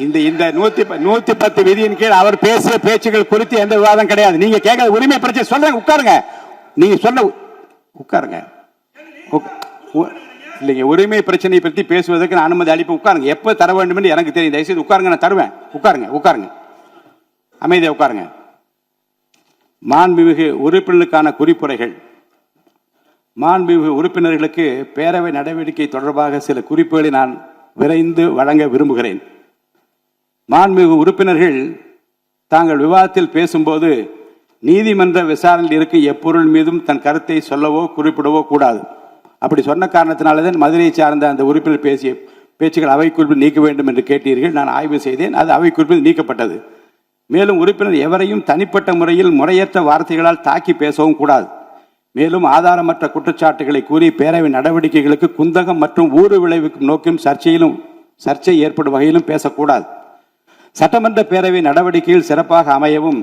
இந்த இந்த 110 விதியின் கீழ் அவர் பேசிய பேச்சுகள் குறித்து எந்த விவாதம் கிடையாது. நீங்க கேட்க உரிமை பிரச்சனை சொல்றேன், உட்காருங்க. நீங்க சொன்ன உட்காருங்க. இல்லைங்க, உரிமை பிரச்சனை பற்றி பேசுவதற்கு நான் அனுமதி அளிப்பேன். உட்காருங்க. எப்ப தர வேண்டும் என்று எனக்கு தெரியும். தயவுசெய்து உட்காருங்க, நான் தருவேன். உட்காருங்க, உட்காருங்க, அமைதியா உட்காருங்க. மாண்புமிகு உறுப்பினர்களுக்கான குறிப்புரைகள். மாண்புமிகு உறுப்பினர்களுக்கு பேரவை நடவடிக்கை தொடர்பாக சில குறிப்புகளை நான் விரைந்து வழங்க விரும்புகிறேன். மாண்புமிகு உறுப்பினர்கள் தாங்கள் விவாதத்தில் பேசும்போது நீதிமன்ற விசாரணையில் இருக்க எப்பொருள் மீதும் தன் கருத்தை சொல்லவோ குறிப்பிடவோ கூடாது. அப்படி சொன்ன காரணத்தினால்தான் மதுரையை சார்ந்த அந்த உறுப்பினர் பேசிய பேச்சுகள் அவை குறிப்பில் நீக்க வேண்டும் என்று கேட்டீர்கள். நான் ஆய்வு செய்தேன், அது அவை குறிப்பில் நீக்கப்பட்டது. மேலும் உறுப்பினர் எவரையும் தனிப்பட்ட முறையில் முறையற்ற வார்த்தைகளால் தாக்கி பேசவும் கூடாது. மேலும் ஆதாரமற்ற குற்றச்சாட்டுகளை கூறி பேரவை நடவடிக்கைகளுக்கு குந்தகம் மற்றும் ஊறு விளைவிக்கும் நோக்கிலும் சர்ச்சை ஏற்படும் வகையிலும் பேசக்கூடாது. சட்டமன்ற பேரவை நடவடிக்கைகள் சிறப்பாக அமையவும்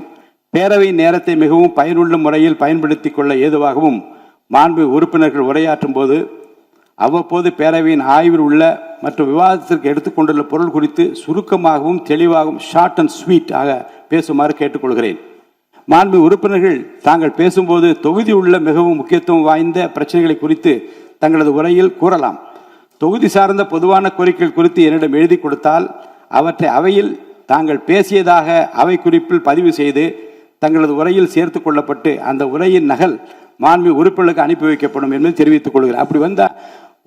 பேரவை நேரத்தை மிகவும் பயனுள்ள முறையில் பயன்படுத்திக் கொள்ள ஏதுவாகவும் மாண்பு உறுப்பினர்கள் உரையாற்றும் போது அவ்வப்போது பேரவையின் ஆய்வில் உள்ள மற்றும் விவாதத்திற்கு எடுத்துக்கொண்டுள்ள பொருள் குறித்து சுருக்கமாகவும் தெளிவாகவும் ஷார்ட் அண்ட் ஸ்வீட் ஆக பேசுமாறு கேட்டுக்கொள்கிறேன். மாண்பு உறுப்பினர்கள் தாங்கள் பேசும்போது தொகுதி உள்ள மிகவும் முக்கியத்துவம் வாய்ந்த பிரச்சனைகளை குறித்து தங்களது உரையில் கூறலாம். தொகுதி சார்ந்த பொதுவான கோரிக்கைகள் குறித்து என்னிடம் எழுதி கொடுத்தால் அவற்றை அவையில் தாங்கள் பேசியதாக அவை குறிப்பில் பதிவு செய்து தங்களது உரையில் சேர்த்து கொள்ளப்பட்டு அந்த உரையின் நகல் மாண்பு உறுப்பினர்களுக்கு அனுப்பி வைக்கப்படும் என்பதை தெரிவித்துக் கொள்கிறேன். அப்படி வந்தால்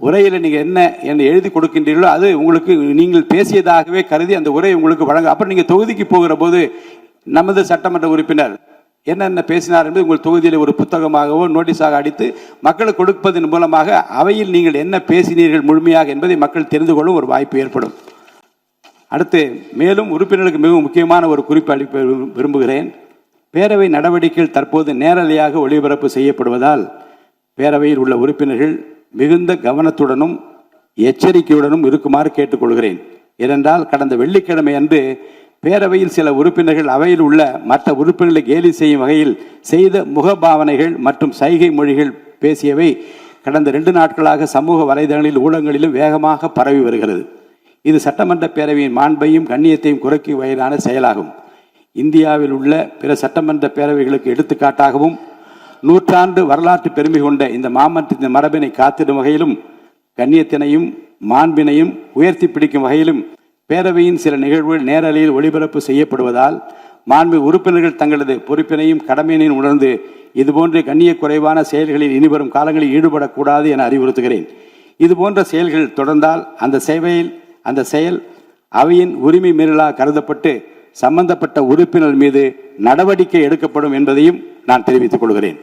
உரையில் நீங்கள் என்ன எழுதி கொடுக்கின்றீர்களோ அது உங்களுக்கு நீங்கள் பேசியதாகவே கருதி அந்த உரை உங்களுக்கு வழங்க. அப்புறம் நீங்கள் தொகுதிக்கு போகிற போது நமது சட்டமன்ற உறுப்பினர் என்னென்ன பேசினார் என்பது உங்கள் தொகுதியில் ஒரு புத்தகமாகவோ நோட்டீஸாக அடித்து மக்களுக்கு கொடுப்பதன் மூலமாக அவையில் நீங்கள் என்ன பேசினீர்கள் முழுமையாக என்பதை மக்கள் தெரிந்து கொள்ளும் ஒரு வாய்ப்பு ஏற்படும். அடுத்து மேலும் உறுப்பினர்களுக்கு மிகவும் முக்கியமான ஒரு குறிப்பு அளிக்க விரும்புகிறேன். பேரவை நடவடிக்கைகள் தற்போது நேரலையாக ஒளிபரப்பு செய்யப்படுவதால் பேரவையில் உள்ள உறுப்பினர்கள் மிகுந்த கவனத்துடனும் எச்சரிக்கையுடனும் இருக்குமாறு கேட்டுக்கொள்கிறேன். ஏனென்றால் கடந்த வெள்ளிக்கிழமை அன்று பேரவையில் சில உறுப்பினர்கள் அவையில் உள்ள மற்ற உறுப்பினர்களை கேலி செய்யும் வகையில் செய்த முகபாவனைகள் மற்றும் சைகை மொழிகள் பேசியவை கடந்த 2 நாட்களாக சமூக வலைதளங்களில் ஊடகங்களிலும் வேகமாக பரவி வருகிறது. இது சட்டமன்ற பேரவையின் மாண்பையும் கண்ணியத்தையும் குறைக்கும் வகையிலான செயலாகும். இந்தியாவில் உள்ள பிற சட்டமன்ற பேரவைகளுக்கு எடுத்துக்காட்டாகவும் நூற்றாண்டு வரலாற்று பெருமை கொண்ட இந்த மாமன்றத்தின் மரபினை காத்திடும் வகையிலும் கண்ணியத்தினையும் மாண்பினையும் உயர்த்தி பிடிக்கும் வகையிலும் பேரவையின் சில நிகழ்வுகள் நேரலையில் ஒளிபரப்பு செய்யப்படுவதால் மாண்பு உறுப்பினர்கள் தங்களது பொறுப்பினையும் கடமையினையும் உணர்ந்து இதுபோன்ற கண்ணிய குறைவான செயல்களில் இனிவரும் காலங்களில் ஈடுபடக்கூடாது என அறிவுறுத்துகிறேன். இதுபோன்ற செயல்கள் தொடர்ந்தால் அந்த செயல் அவையின் உரிமை மீறலாக கருதப்பட்டு சம்பந்தப்பட்ட உறுப்பினர் மீது நடவடிக்கை எடுக்கப்படும் என்பதையும் நான் தெரிவித்துக் கொள்கிறேன்.